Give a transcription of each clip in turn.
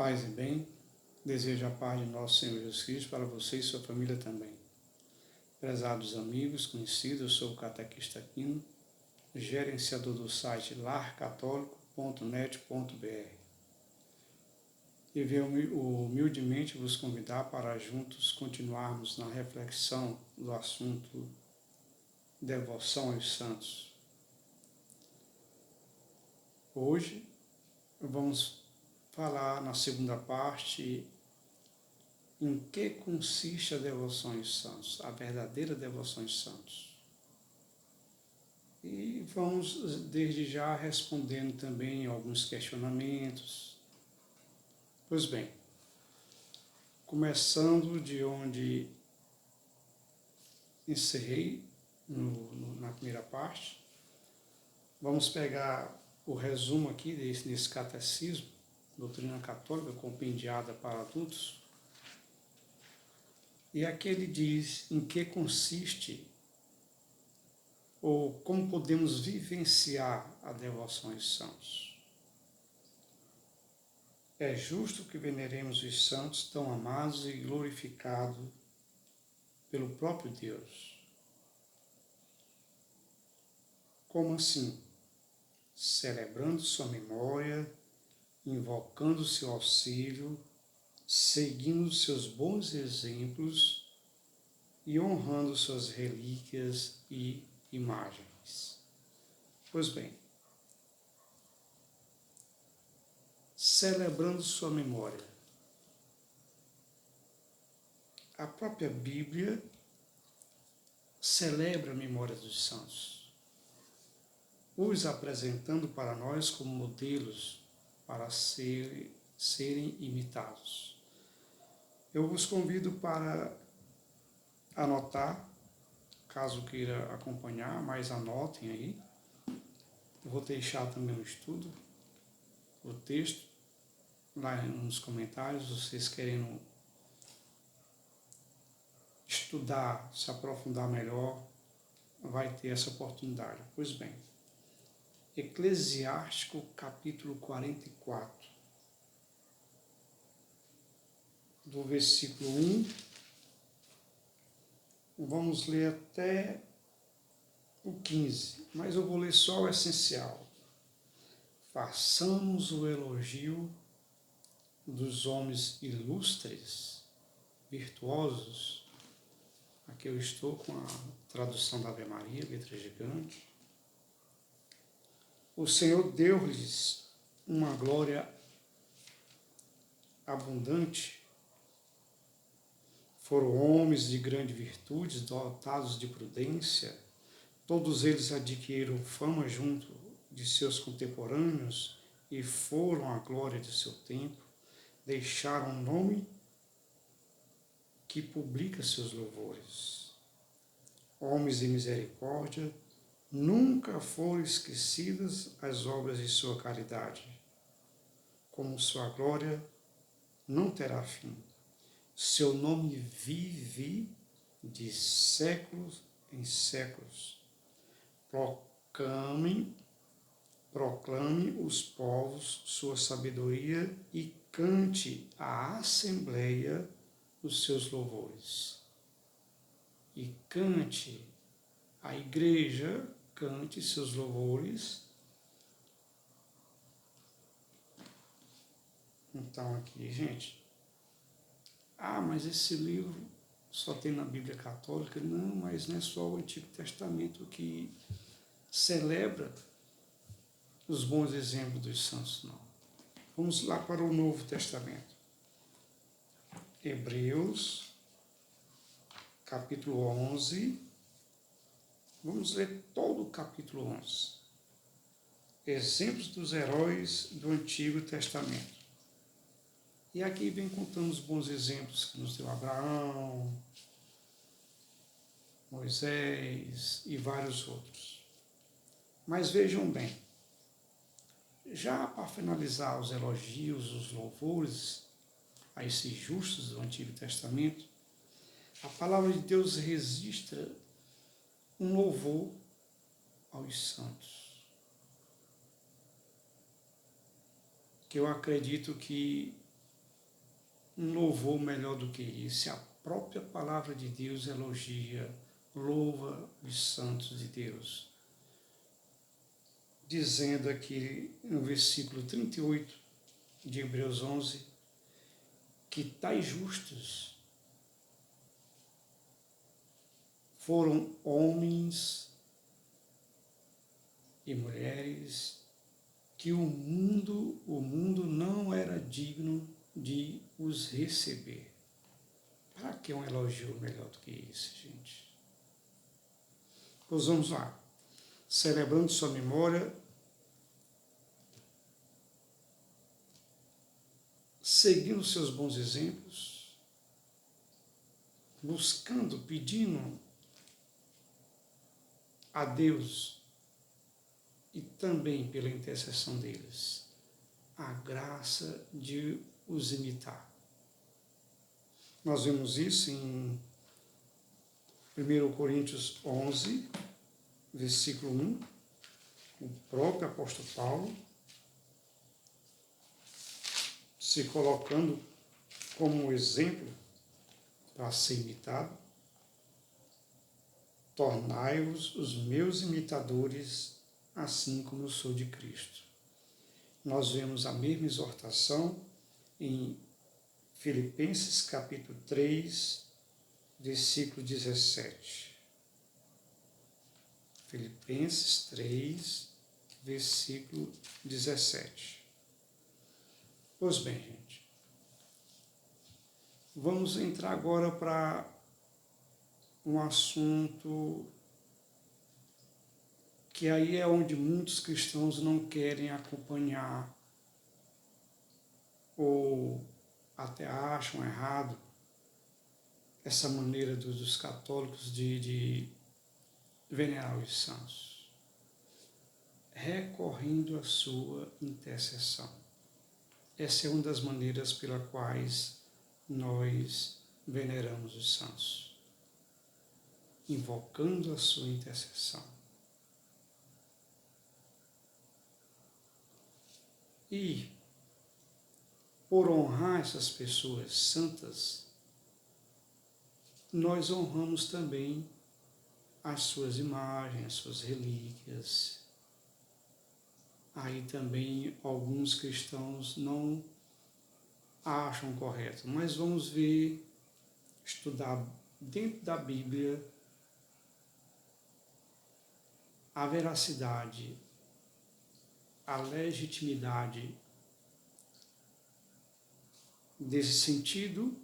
Paz e bem, desejo a paz de nosso Senhor Jesus Cristo para você e sua família também. Prezados amigos, conhecidos, eu sou o catequista Aquino, gerenciador do site larcatólico.net.br e venho humildemente vos convidar para juntos continuarmos na reflexão do assunto devoção aos santos. Hoje vamos falar na segunda parte em que consiste a devoção aos santos, a verdadeira devoção aos santos. E vamos desde já respondendo também alguns questionamentos. Pois bem, começando de onde encerrei na primeira parte, vamos pegar o resumo aqui nesse catecismo, doutrina católica compendiada para adultos. E aqui ele diz em que consiste ou como podemos vivenciar a devoção aos santos. É justo que veneremos os santos tão amados e glorificados pelo próprio Deus. Como assim? Celebrando sua memória, invocando seu auxílio, seguindo seus bons exemplos e honrando suas relíquias e imagens. Pois bem, celebrando sua memória. A própria Bíblia celebra a memória dos santos, os apresentando para nós como modelos para serem imitados. Eu vos convido para anotar, caso queira acompanhar, mas anotem aí. Eu vou deixar também o estudo, o texto, lá nos comentários, vocês querendo estudar, se aprofundar melhor, vai ter essa oportunidade. Pois bem, Eclesiástico capítulo 44, do versículo 1, vamos ler até o 15, mas eu vou ler só o essencial. Façamos o elogio dos homens ilustres, virtuosos. Aqui eu estou com a tradução da Ave Maria, letra gigante. O Senhor deu-lhes uma glória abundante. Foram homens de grande virtude, dotados de prudência. Todos eles adquiriram fama junto de seus contemporâneos e foram a glória de seu tempo. Deixaram um nome que publica seus louvores. Homens de misericórdia, nunca foram esquecidas as obras de sua caridade. Como sua glória não terá fim. Seu nome vive de séculos em séculos. Proclame os povos sua sabedoria e cante a assembleia os seus louvores. E cante, a igreja cante seus louvores. Então aqui, gente, mas esse livro só tem na Bíblia Católica? Não, mas não é só o Antigo Testamento que celebra os bons exemplos dos santos, não. Vamos lá para o Novo Testamento. Hebreus, capítulo 11. Vamos ler todo o capítulo 11. Exemplos dos heróis do Antigo Testamento. E aqui vem contando os bons exemplos que nos deu Abraão, Moisés e vários outros. Mas vejam bem, já para finalizar os elogios, os louvores a esses justos do Antigo Testamento, a palavra de Deus registra um louvor aos santos, que eu acredito que um louvor melhor do que isso. A própria palavra de Deus elogia, louva os santos de Deus, dizendo aqui no versículo 38 de Hebreus 11, que tais justos foram homens e mulheres que o mundo não era digno de os receber. Para que um elogio melhor do que esse, gente? Pois vamos lá. Celebrando sua memória, seguindo seus bons exemplos, buscando, pedindo a Deus e também pela intercessão deles, a graça de os imitar. Nós vemos isso em 1 Coríntios 11, versículo 1, o próprio apóstolo Paulo se colocando como exemplo para ser imitado. Tornai-vos os meus imitadores, assim como eu sou de Cristo. Nós vemos a mesma exortação em Filipenses capítulo 3, versículo 17. Filipenses 3, versículo 17. Pois bem, gente, vamos entrar agora para um assunto que aí é onde muitos cristãos não querem acompanhar ou até acham errado essa maneira dos católicos de venerar os santos, recorrendo à sua intercessão. Essa é uma das maneiras pelas quais nós veneramos os santos, invocando a sua intercessão. E, por honrar essas pessoas santas, nós honramos também as suas imagens, as suas relíquias. Aí também alguns cristãos não acham correto, mas vamos ver, estudar dentro da Bíblia a veracidade, a legitimidade desse sentido,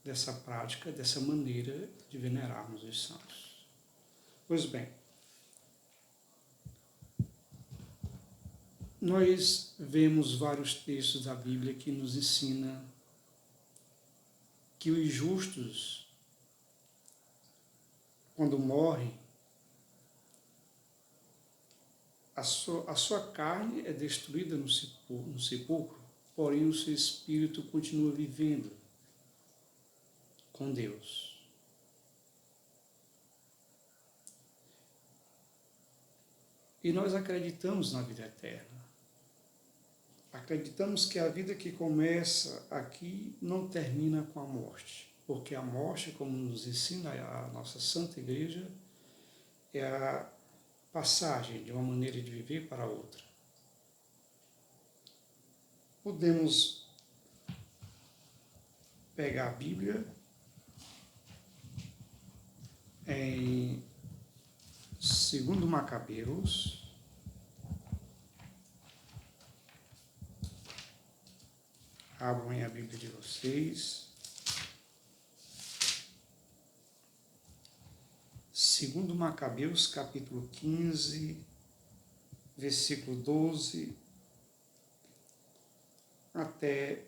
dessa prática, dessa maneira de venerarmos os santos. Pois bem, nós vemos vários textos da Bíblia que nos ensinam que os justos, quando morrem, a sua carne é destruída no sepulcro, porém o seu espírito continua vivendo com Deus. E nós acreditamos na vida eterna. Acreditamos que a vida que começa aqui não termina com a morte, porque a morte, como nos ensina a nossa Santa Igreja, é a passagem de uma maneira de viver para outra. Podemos pegar a Bíblia em 2 Macabeus, abram aí a Bíblia de vocês. 2 Macabeus, capítulo 15, versículo 12 até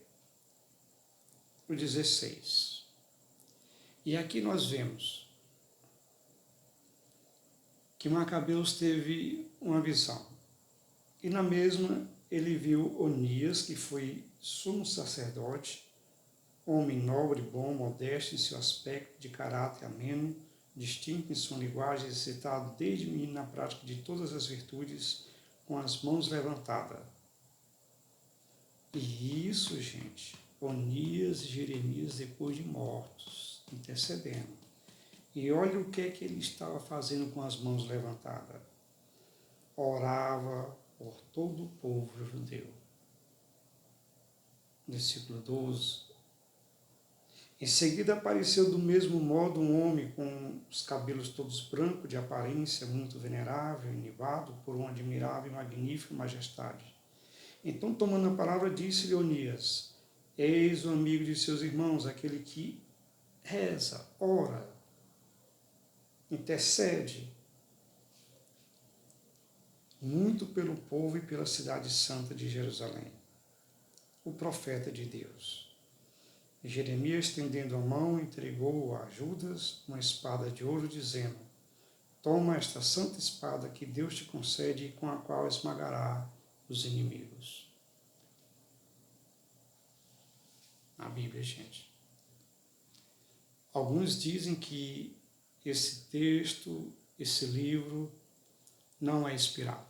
o 16. E aqui nós vemos que Macabeus teve uma visão. E na mesma ele viu Onias, que foi sumo sacerdote, homem nobre, bom, modesto em seu aspecto, de caráter ameno, distinto em sua linguagem, exercitado desde menino na prática de todas as virtudes, com as mãos levantadas. E isso, gente, Onias e Jeremias depois de mortos, intercedendo. E olha o que é que ele estava fazendo com as mãos levantadas. Orava por todo o povo judeu. Versículo 12. Em seguida apareceu do mesmo modo um homem com os cabelos todos brancos, de aparência muito venerável, enivado por uma admirável e magnífica majestade. Então, tomando a palavra, disse-lhe Onias: eis o amigo de seus irmãos, aquele que reza, ora, intercede muito pelo povo e pela cidade santa de Jerusalém. O profeta de Deus. Jeremias, estendendo a mão, entregou a Judas uma espada de ouro, dizendo: toma esta santa espada que Deus te concede e com a qual esmagará os inimigos. Na Bíblia, gente. Alguns dizem que esse texto, esse livro, não é inspirado.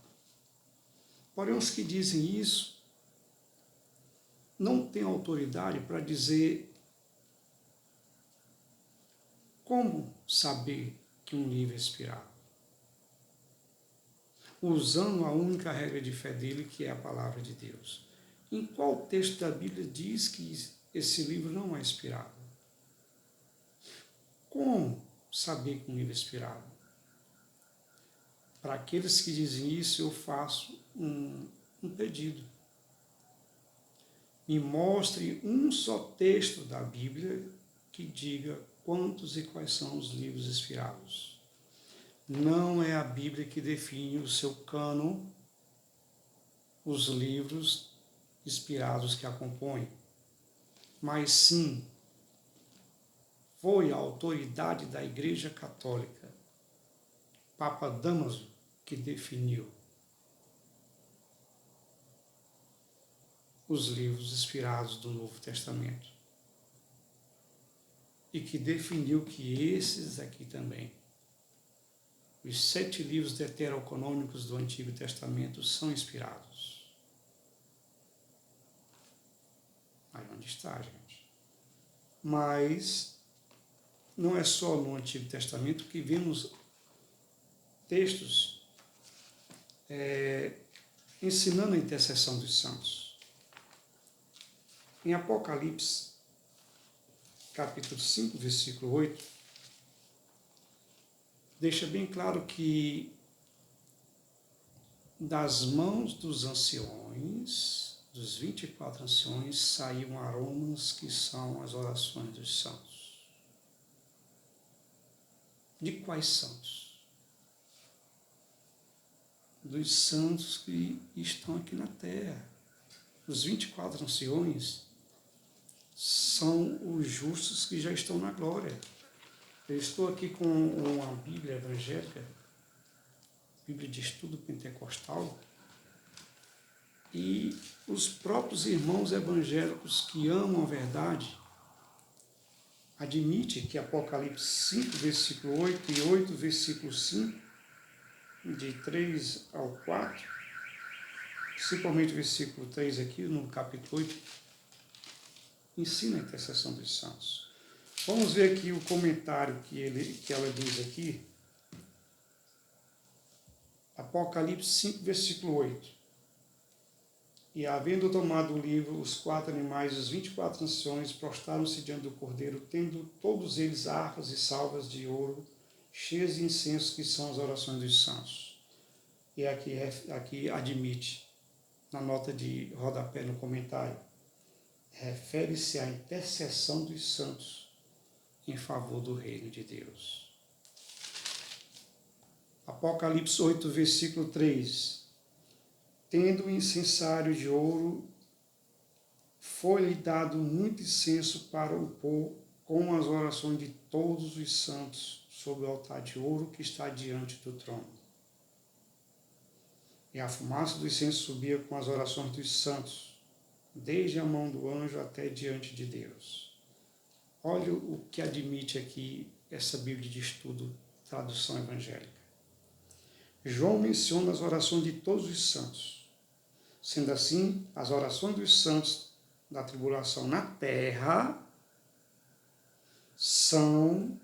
Porém, os que dizem isso não têm autoridade para dizer como saber que um livro é inspirado. Usando a única regra de fé dele, que é a palavra de Deus. Em qual texto da Bíblia diz que esse livro não é inspirado? Como saber que um livro é inspirado? Para aqueles que dizem isso, eu faço um pedido. Me mostre um só texto da Bíblia que diga quantos e quais são os livros inspirados. Não é a Bíblia que define o seu cânon, os livros inspirados que a compõem, mas sim foi a autoridade da Igreja Católica, Papa Damaso, que definiu os livros inspirados do Novo Testamento e que definiu que esses aqui também, os 7 livros deuterocanônicos do Antigo Testamento, são inspirados. Aí onde está, gente? Mas não é só no Antigo Testamento que vemos textos ensinando a intercessão dos santos. Em Apocalipse, capítulo 5, versículo 8, deixa bem claro que das mãos dos anciões, dos 24 anciões, saíam aromas que são as orações dos santos. De quais santos? Dos santos que estão aqui na terra. Os 24 anciões são os justos que já estão na glória. Eu estou aqui com uma Bíblia evangélica, Bíblia de Estudo Pentecostal, e os próprios irmãos evangélicos que amam a verdade admitem que Apocalipse 5, versículo 8 e 8, versículo 5, de 3 ao 4, principalmente o versículo 3 aqui, no capítulo 8, ensina a intercessão dos santos. Vamos ver aqui o comentário que ela diz aqui. Apocalipse 5, versículo 8. E havendo tomado o livro, os 4 animais e os 24 anciões prostraram-se diante do Cordeiro, tendo todos eles harpas e salvas de ouro, cheias de incenso, que são as orações dos santos. E aqui admite, na nota de rodapé no comentário, refere-se à intercessão dos santos em favor do reino de Deus. Apocalipse 8, versículo 3. Tendo o incensário de ouro, foi-lhe dado muito incenso para o pôr com as orações de todos os santos sobre o altar de ouro que está diante do trono. E a fumaça do incenso subia com as orações dos santos, desde a mão do anjo até diante de Deus. Olha o que admite aqui essa Bíblia de Estudo, tradução evangélica. João menciona as orações de todos os santos. Sendo assim, as orações dos santos da tribulação na terra são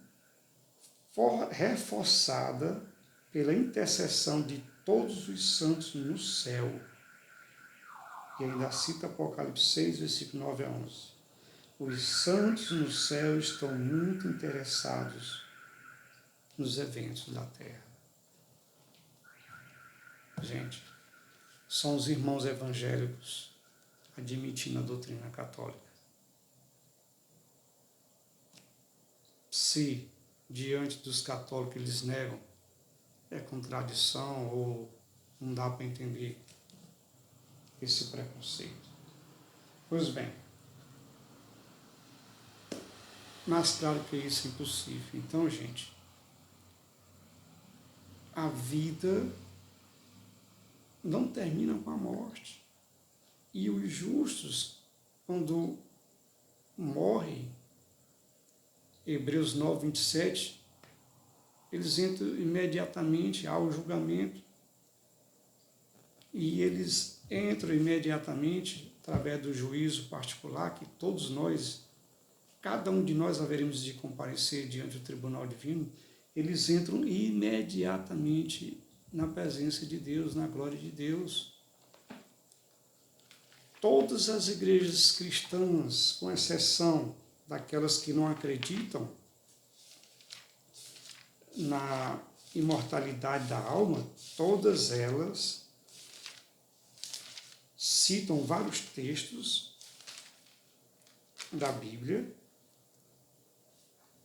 reforçadas pela intercessão de todos os santos no céu. E ainda cita Apocalipse 6, versículo 9 a 11. Os santos no céu estão muito interessados nos eventos da terra. Gente, são os irmãos evangélicos admitindo a doutrina católica. Se, diante dos católicos, eles negam, é contradição ou não dá para entender esse preconceito. Pois bem, mas claro que isso é impossível. Então, gente, a vida não termina com a morte. E os justos, quando morrem, Hebreus 9, 27, eles entram imediatamente ao julgamento. E eles entram imediatamente, através do juízo particular, que todos nós, cada um de nós haveremos de comparecer diante do tribunal divino, eles entram imediatamente na presença de Deus, na glória de Deus. Todas as igrejas cristãs, com exceção daquelas que não acreditam na imortalidade da alma, todas elas citam vários textos da Bíblia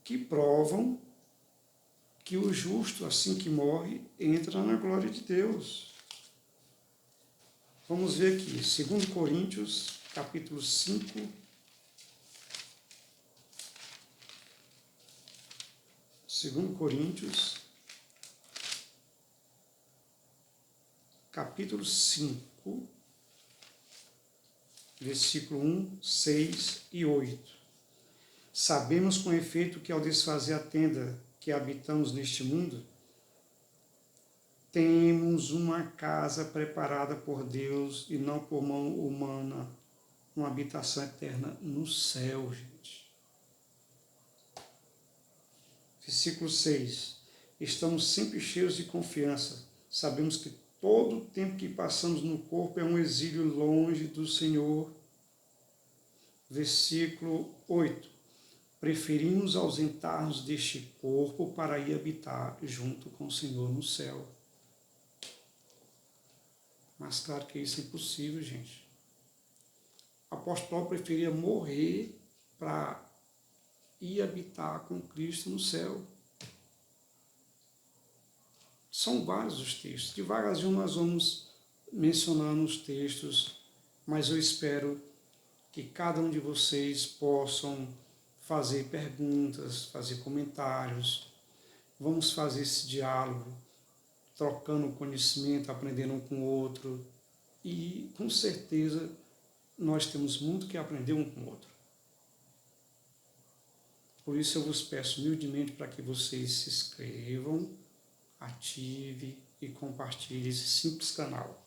que provam que o justo, assim que morre, entra na glória de Deus. Vamos ver aqui, 2 Coríntios, capítulo 5, capítulo 5, versículo 1, 6 e 8. Sabemos com efeito que ao desfazer a tenda que habitamos neste mundo, temos uma casa preparada por Deus e não por mão humana, uma habitação eterna no céu, gente. Versículo 6. Estamos sempre cheios de confiança. Sabemos que todo o tempo que passamos no corpo é um exílio longe do Senhor. Versículo 8. Preferimos ausentar-nos deste corpo para ir habitar junto com o Senhor no céu. Mas claro que isso é impossível, gente. O apóstolo Paulo preferia morrer para ir habitar com Cristo no céu. São vários os textos. Devagarzinho nós vamos mencionando os textos, mas eu espero que cada um de vocês possam fazer perguntas, fazer comentários. Vamos fazer esse diálogo, trocando conhecimento, aprendendo um com o outro. E, com certeza, nós temos muito que aprender um com o outro. Por isso eu vos peço humildemente para que vocês se inscrevam, ative e compartilhe esse simples canal.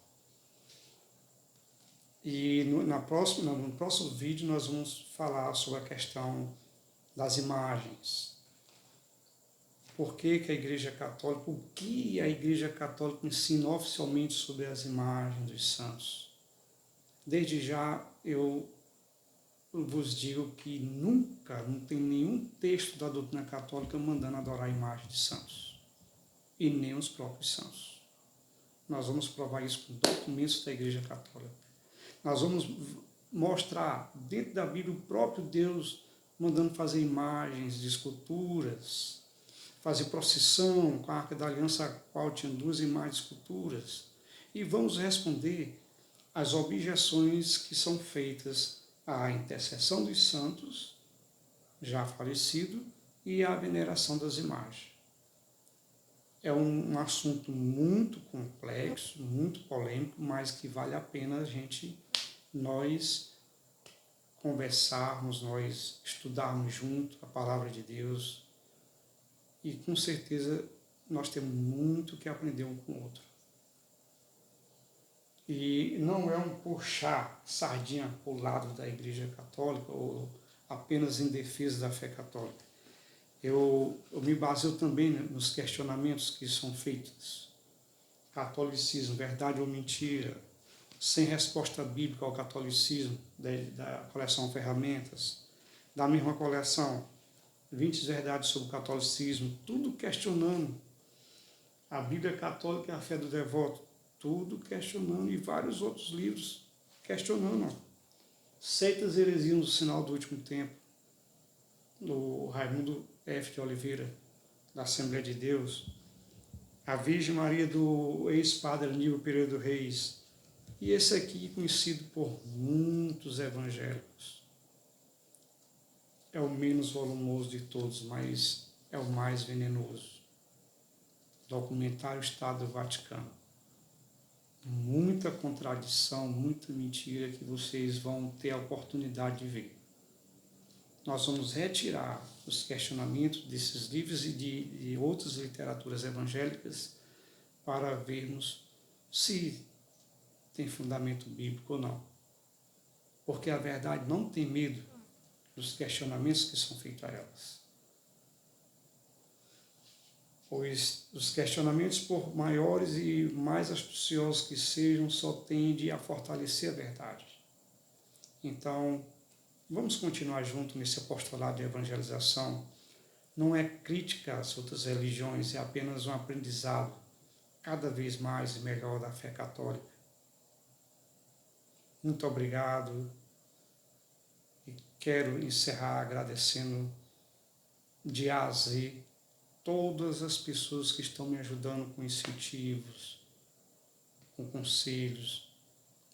E no próximo vídeo nós vamos falar sobre a questão das imagens. Por que a Igreja Católica, o que a Igreja Católica ensina oficialmente sobre as imagens dos santos? Desde já eu vos digo que nunca, não tem nenhum texto da doutrina católica mandando adorar a imagem de santos. E nem os próprios santos. Nós vamos provar isso com documentos da Igreja Católica. Nós vamos mostrar dentro da Bíblia o próprio Deus mandando fazer imagens de esculturas, fazer procissão com a Arca da Aliança, a qual tinha 2 imagens de esculturas. E vamos responder às objeções que são feitas à intercessão dos santos, já falecido, e à veneração das imagens. É um assunto muito complexo, muito polêmico, mas que vale a pena nós conversarmos, nós estudarmos junto a palavra de Deus. E com certeza nós temos muito que aprender um com o outro. E não é um puxar sardinha para o lado da Igreja Católica ou apenas em defesa da fé católica. Eu me baseio também nos questionamentos que são feitos. Catolicismo, verdade ou mentira? Sem resposta bíblica ao catolicismo, da coleção Ferramentas. Da mesma coleção, 20 verdades sobre o catolicismo, tudo questionando. A Bíblia Católica e a Fé do Devoto, tudo questionando. E vários outros livros questionando. Seitas e heresias no sinal do último tempo, do Raimundo F. de Oliveira, da Assembleia de Deus, a Virgem Maria do ex-padre Aníbal Pereira do Reis, e esse aqui conhecido por muitos evangélicos. É o menos volumoso de todos, mas é o mais venenoso. Documentário Estado do Vaticano. Muita contradição, muita mentira que vocês vão ter a oportunidade de ver. Nós vamos retirar os questionamentos desses livros e de outras literaturas evangélicas para vermos se tem fundamento bíblico ou não. Porque a verdade não tem medo dos questionamentos que são feitos a elas. Pois os questionamentos, por maiores e mais astuciosos que sejam, só tendem a fortalecer a verdade. Então, vamos continuar junto nesse apostolado de evangelização. Não é crítica às outras religiões, é apenas um aprendizado cada vez mais e melhor da fé católica. Muito obrigado e quero encerrar agradecendo de A a Z todas as pessoas que estão me ajudando com incentivos, com conselhos,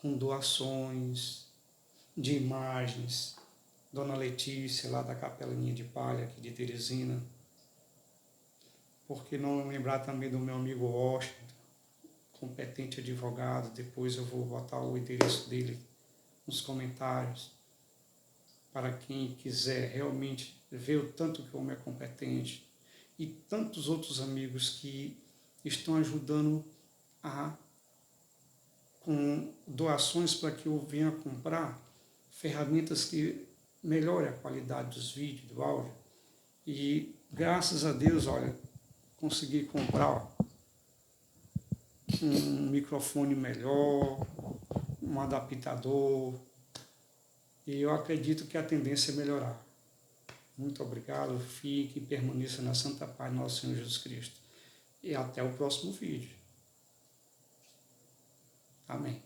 com doações de imagens. Dona Letícia, lá da Capelinha de Palha, aqui de Teresina. Por que não lembrar também do meu amigo Washington, competente advogado? Depois eu vou botar o endereço dele nos comentários, para quem quiser realmente ver o tanto que o homem é competente, e tantos outros amigos que estão ajudando com doações para que eu venha comprar ferramentas que melhorem a qualidade dos vídeos, do áudio. E graças a Deus, olha, consegui comprar um microfone melhor, um adaptador, e eu acredito que a tendência é melhorar. Muito obrigado, fique e permaneça na Santa Paz, nosso Senhor Jesus Cristo. E até o próximo vídeo. Amém.